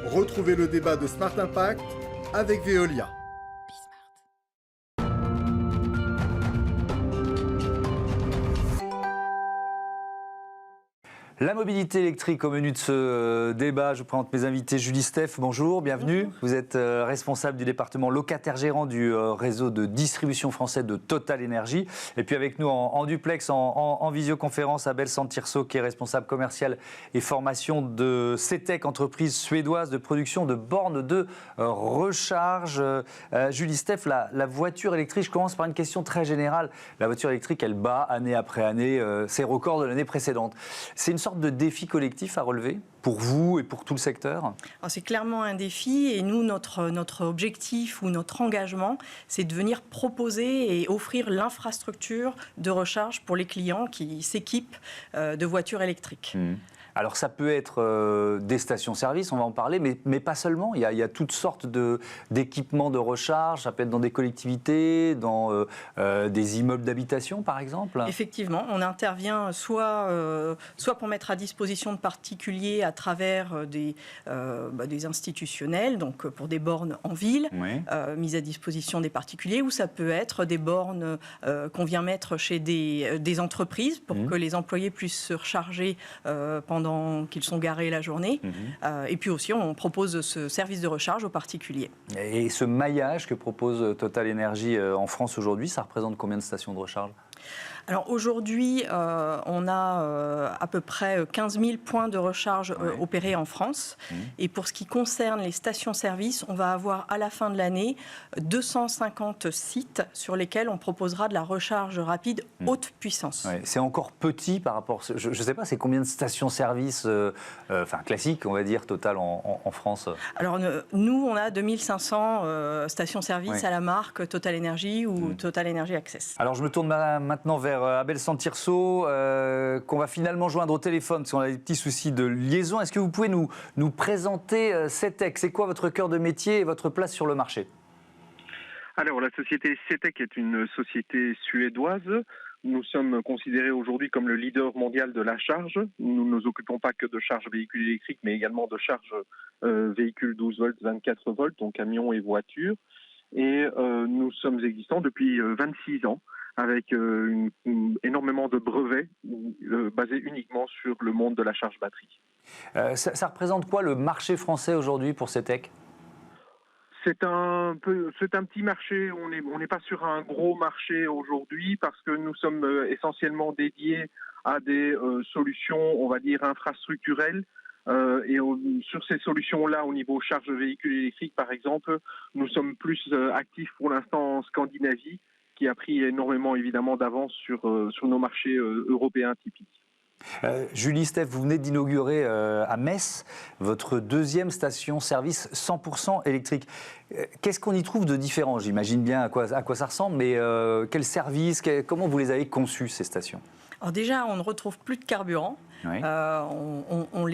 Retrouvez le débat de Smart Impact avec Veolia. La mobilité électrique au menu de ce débat. Je vous présente mes invités. Julie Steph, bonjour, bienvenue. Bonjour. Vous êtes responsable du département locataire-gérant du réseau de distribution français de Total Energy. Et puis avec nous en duplex, en visioconférence, Abel Santirso, qui est responsable commercial et formation de CETEC, entreprise suédoise de production de bornes de recharge. Julie Steph, la voiture électrique, je commence par une question très générale. La voiture électrique, elle bat année après année ses records de l'année précédente. C'est une sorte de défi collectif à relever pour vous et pour tout le secteur? C'est clairement un défi et nous, notre objectif ou notre engagement, c'est de venir proposer et offrir l'infrastructure de recharge pour les clients qui s'équipent de voitures électriques. Alors ça peut être des stations-service, on va en parler, mais pas seulement. Il y a toutes sortes d'équipements de recharge, ça peut être dans des collectivités, dans des immeubles d'habitation par exemple. Effectivement, on intervient soit pour mettre à disposition de particuliers à travers des institutionnels, donc pour des bornes en ville, oui. Mises à disposition des particuliers, ou ça peut être des bornes qu'on vient mettre chez des entreprises pour que les employés puissent se recharger pendant qu'ils sont garés la journée. Et puis aussi, on propose ce service de recharge aux particuliers. Et ce maillage que propose Total Energy en France aujourd'hui, ça représente combien de stations de recharge ? Alors aujourd'hui, on a à peu près 15 000 points de recharge opérés en France. Et pour ce qui concerne les stations-service, on va avoir à la fin de l'année 250 sites sur lesquels on proposera de la recharge rapide haute puissance. Ouais, c'est encore petit par rapport... Je ne sais pas, c'est combien de stations-service classiques, on va dire, Total en France? Alors nous, on a 2500 stations-service à la marque Total Energy ou Total Energy Access. Alors je me tourne maintenant vers Abel Santirso, qu'on va finalement joindre au téléphone, parce qu'on a des petits soucis de liaison. Est-ce que vous pouvez nous présenter CETEC? C'est quoi votre cœur de métier et votre place sur le marché? Alors, la société CETEC est une société suédoise. Nous sommes considérés aujourd'hui comme le leader mondial de la charge. Nous ne nous occupons pas que de charge véhicule électrique, mais également de charge véhicule 12 volts, 24 volts, donc camions et voitures. Et nous sommes existants depuis 26 ans, avec énormément de brevets basés uniquement sur le monde de la charge batterie. Ça représente quoi le marché français aujourd'hui pour CETEC ? C'est un petit marché, on n'est pas sur un gros marché aujourd'hui parce que nous sommes essentiellement dédiés à des solutions, on va dire, infrastructurelles. Sur ces solutions-là, au niveau charge véhicule électrique, par exemple, nous sommes plus actifs pour l'instant en Scandinavie, qui a pris énormément, évidemment, d'avance sur nos marchés européens typiques. Julie Steph, vous venez d'inaugurer à Metz votre deuxième station-service 100% électrique. Qu'est-ce qu'on y trouve de différent? J'imagine bien à quoi ça ressemble, mais quel service, comment vous les avez conçus, ces stations? Alors déjà, on ne retrouve plus de carburant. Oui. On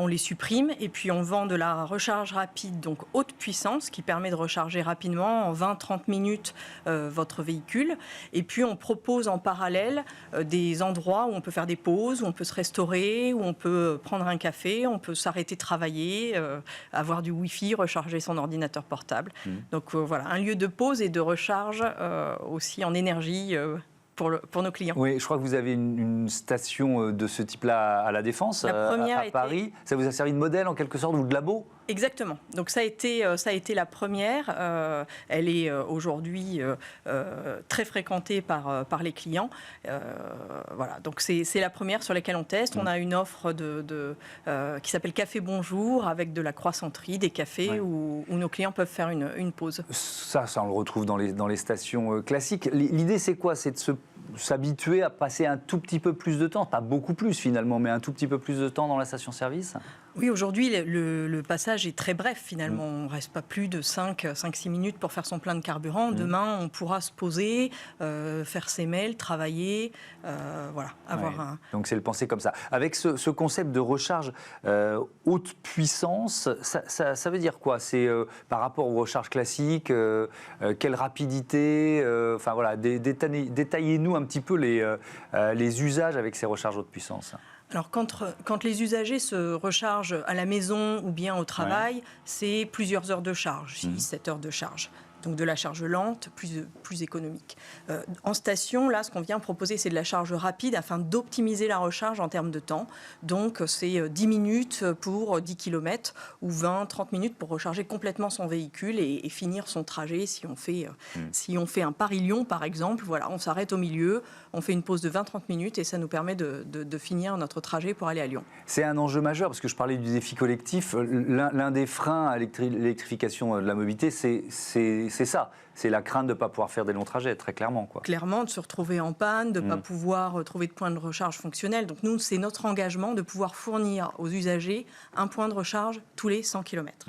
les supprime et puis on vend de la recharge rapide, donc haute puissance, qui permet de recharger rapidement en 20-30 minutes votre véhicule. Et puis on propose en parallèle des endroits où on peut faire des pauses, où on peut se restaurer, où on peut prendre un café, on peut s'arrêter de travailler, avoir du Wi-Fi, recharger son ordinateur portable. Donc voilà, un lieu de pause et de recharge aussi en énergie pour nos clients. Oui, je crois que vous avez une station de ce type-là à La Défense, à Paris. Ça vous a servi de modèle en quelque sorte, ou de labo? Exactement. Donc ça a été la première. Elle est aujourd'hui très fréquentée par les clients. Voilà. Donc c'est la première sur laquelle on teste. On a une offre qui s'appelle Café Bonjour, avec de la croissanterie, des cafés où nos clients peuvent faire une pause. Ça on le retrouve dans les stations classiques. L'idée c'est quoi? C'est de s'habituer à passer un tout petit peu plus de temps, pas beaucoup plus finalement, mais un tout petit peu plus de temps dans la station-service? Oui, aujourd'hui, le passage est très bref finalement. On ne reste pas plus de 5-6 minutes pour faire son plein de carburant. Demain, on pourra se poser, faire ses mails, travailler, avoir Donc c'est le penser comme ça. Avec ce concept de recharge haute puissance, ça veut dire quoi? C'est par rapport aux recharges classiques, quelle rapidité? Détaillez-nous un petit peu les usages avec ces recharges haute puissance. Alors, quand les usagers se rechargent à la maison ou bien au travail, c'est plusieurs heures de charge, 6-7 heures de charge. Donc de la charge lente, plus économique. En station, là, ce qu'on vient proposer, c'est de la charge rapide afin d'optimiser la recharge en termes de temps. Donc c'est 10 minutes pour 10 km ou 20-30 minutes pour recharger complètement son véhicule et finir son trajet. Si on fait un Paris-Lyon, par exemple, voilà, on s'arrête au milieu, on fait une pause de 20-30 minutes et ça nous permet de finir notre trajet pour aller à Lyon. C'est un enjeu majeur parce que je parlais du défi collectif. L'un des freins à l'électrification de la mobilité, c'est ça. C'est la crainte de ne pas pouvoir faire des longs trajets, très clairement, quoi. Clairement, de se retrouver en panne, de ne pas pouvoir trouver de point de recharge fonctionnel. Donc nous, c'est notre engagement de pouvoir fournir aux usagers un point de recharge tous les 100 km.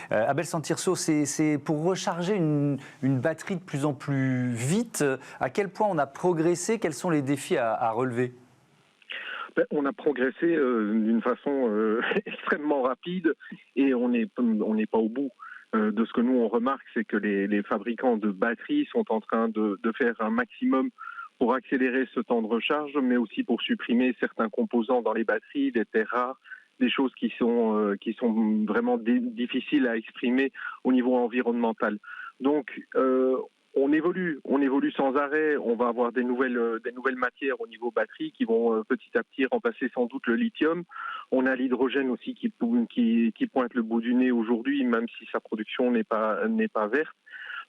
Abel Santirso, c'est pour recharger une batterie de plus en plus vite. À quel point on a progressé? Quels sont les défis à relever? On a progressé d'une façon extrêmement rapide et on n'est pas au bout. De ce que nous on remarque, c'est que les fabricants de batteries sont en train de faire un maximum pour accélérer ce temps de recharge, mais aussi pour supprimer certains composants dans les batteries, des terres rares, des choses qui sont vraiment difficiles à exprimer au niveau environnemental. Donc on évolue sans arrêt. On va avoir des nouvelles matières au niveau batterie qui vont petit à petit remplacer sans doute le lithium. On a l'hydrogène aussi qui pointe le bout du nez aujourd'hui, même si sa production n'est pas verte.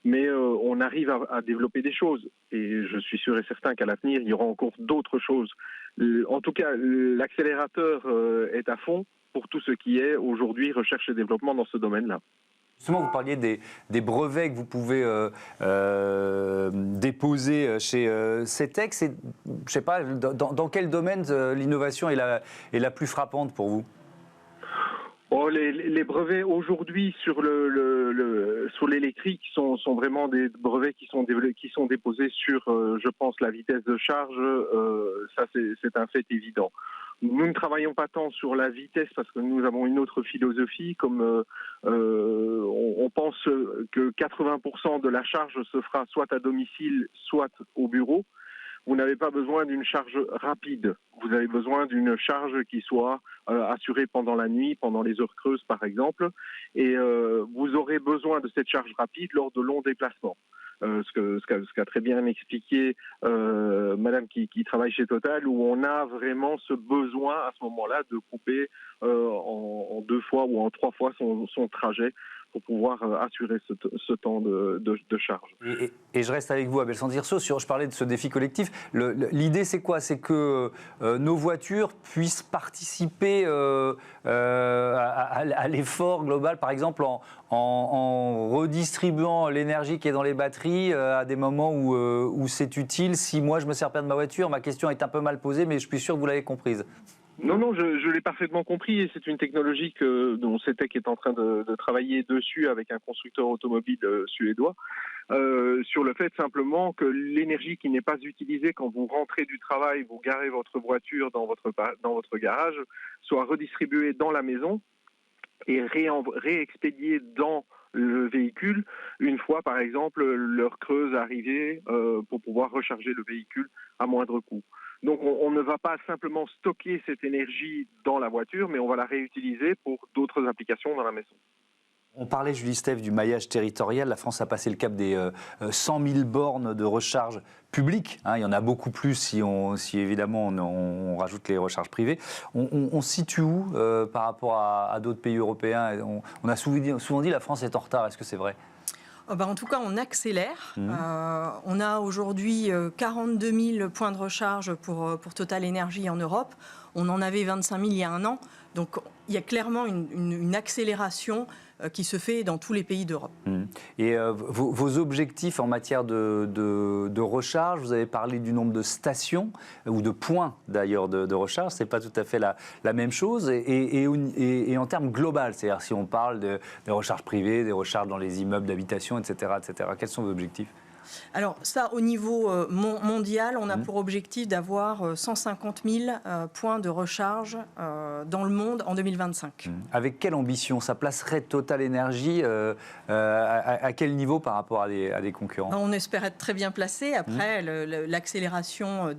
Mais on arrive à développer des choses. Et je suis sûr et certain qu'à l'avenir, il y aura encore d'autres choses. En tout cas, l'accélérateur est à fond pour tout ce qui est aujourd'hui recherche et développement dans ce domaine-là. Justement, vous parliez des brevets que vous pouvez déposer chez CETEC. Je ne sais pas, dans quel domaine l'innovation est la plus frappante pour vous? Les brevets aujourd'hui sur l'électrique sont vraiment des brevets qui sont déposés sur, je pense, la vitesse de charge. Ça, c'est un fait évident. Nous ne travaillons pas tant sur la vitesse parce que nous avons une autre philosophie. Comme on pense que 80% de la charge se fera soit à domicile, soit au bureau. Vous n'avez pas besoin d'une charge rapide. Vous avez besoin d'une charge qui soit assurée pendant la nuit, pendant les heures creuses par exemple. Et vous aurez besoin de cette charge rapide lors de longs déplacements. Ce qu'a très bien expliqué Madame qui travaille chez Total, où on a vraiment ce besoin à ce moment-là de couper en 2 fois ou en 3 fois son trajet pour pouvoir assurer ce temps de charge. Et je reste avec vous, Abel Santirso, je parlais de ce défi collectif. L'idée, c'est quoi? C'est que nos voitures puissent participer à l'effort global, par exemple en redistribuant l'énergie qui est dans les batteries à des moments où c'est utile. Si moi, je me sers pas de ma voiture, ma question est un peu mal posée, mais je suis sûr que vous l'avez comprise. Non, je l'ai parfaitement compris et c'est une technologie dont CETEC est en train de travailler dessus avec un constructeur automobile suédois sur le fait simplement que l'énergie qui n'est pas utilisée quand vous rentrez du travail, vous garez votre voiture dans votre garage, soit redistribuée dans la maison et réexpédiée dans le véhicule une fois, par exemple, l'heure creuse arrivée pour pouvoir recharger le véhicule à moindre coût. Donc on ne va pas simplement stocker cette énergie dans la voiture, mais on va la réutiliser pour d'autres applications dans la maison. On parlait, Julie Steph, du maillage territorial. La France a passé le cap des 100 000 bornes de recharge publique. Il y en a beaucoup plus si évidemment on rajoute les recharges privées. On se situe où par rapport à d'autres pays européens? On a souvent dit la France est en retard. Est-ce que c'est vrai? En tout cas, on accélère. On a aujourd'hui 42 000 points de recharge pour Total Énergie en Europe. On en avait 25 000 il y a un an. Donc, il y a clairement une accélération qui se fait dans tous les pays d'Europe. Et vos objectifs en matière de recharge, vous avez parlé du nombre de stations, ou de points d'ailleurs de recharge, ce n'est pas tout à fait la même chose. Et en termes global, c'est-à-dire si on parle des recharges privées, des recharges dans les immeubles d'habitation, etc., quels sont vos objectifs? Alors ça, au niveau mondial, on a pour objectif d'avoir 150 000 points de recharge dans le monde en 2025. Avec quelle ambition? Ça placerait Total Energy à quel niveau par rapport à des concurrents? On espère être très bien placé. Après, l'accélération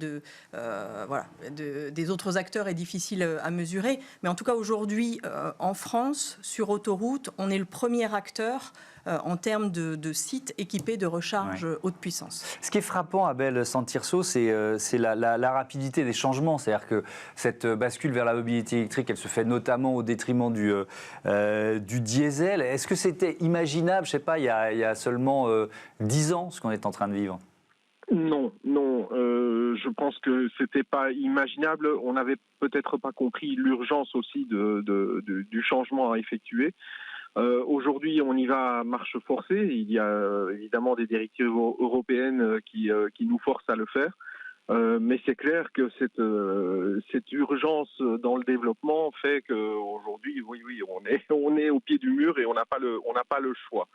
des autres acteurs est difficile à mesurer. Mais en tout cas, aujourd'hui, en France, sur autoroute, on est le premier acteur en termes de sites équipés de recharge haute puissance. Ce qui est frappant, Abel Santirso, c'est la rapidité des changements. C'est-à-dire que cette bascule vers la mobilité électrique, elle se fait notamment au détriment du diesel. Est-ce que c'était imaginable, je ne sais pas, il y a seulement 10 ans, ce qu'on est en train de vivre? Non. Je pense que c'était pas imaginable. On n'avait peut-être pas compris l'urgence aussi du changement à effectuer. Aujourd'hui, on y va à marche forcée. Il y a évidemment des directives européennes qui nous forcent à le faire. Mais c'est clair que cette urgence dans le développement fait qu'aujourd'hui, oui, on est au pied du mur et on n'a pas le choix.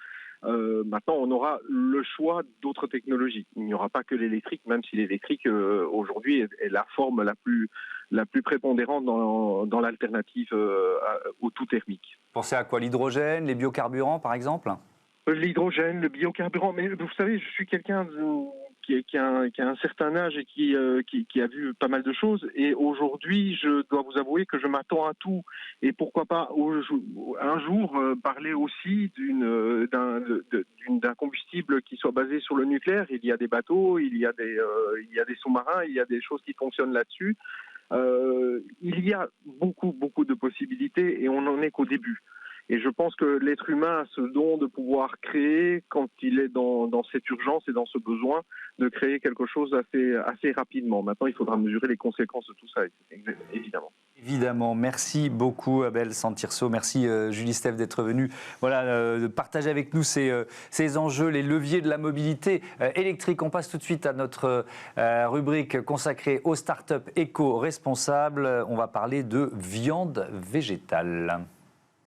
Maintenant, on aura le choix d'autres technologies. Il n'y aura pas que l'électrique, même si l'électrique aujourd'hui est la forme la plus prépondérante dans l'alternative au tout thermique. Pensez à quoi? L'hydrogène, les biocarburants, par exemple? L'hydrogène, le biocarburant. Mais vous savez, je suis quelqu'un qui a un certain âge et qui a vu pas mal de choses. Et aujourd'hui, je dois vous avouer que je m'attends à tout. Et pourquoi pas un jour parler aussi d'un combustible qui soit basé sur le nucléaire. Il y a des bateaux, il y a des sous-marins, il y a des choses qui fonctionnent là-dessus. Il y a beaucoup de possibilités et on n'en est qu'au début. Et je pense que l'être humain a ce don de pouvoir créer, quand il est dans cette urgence et dans ce besoin, de créer quelque chose assez rapidement. Maintenant, il faudra mesurer les conséquences de tout ça, évidemment. Évidemment. Merci beaucoup, Abel Santirso. Merci, Julie Steph, d'être venue de partager avec nous ces enjeux, les leviers de la mobilité électrique. On passe tout de suite à notre rubrique consacrée aux startups éco-responsables. On va parler de viande végétale.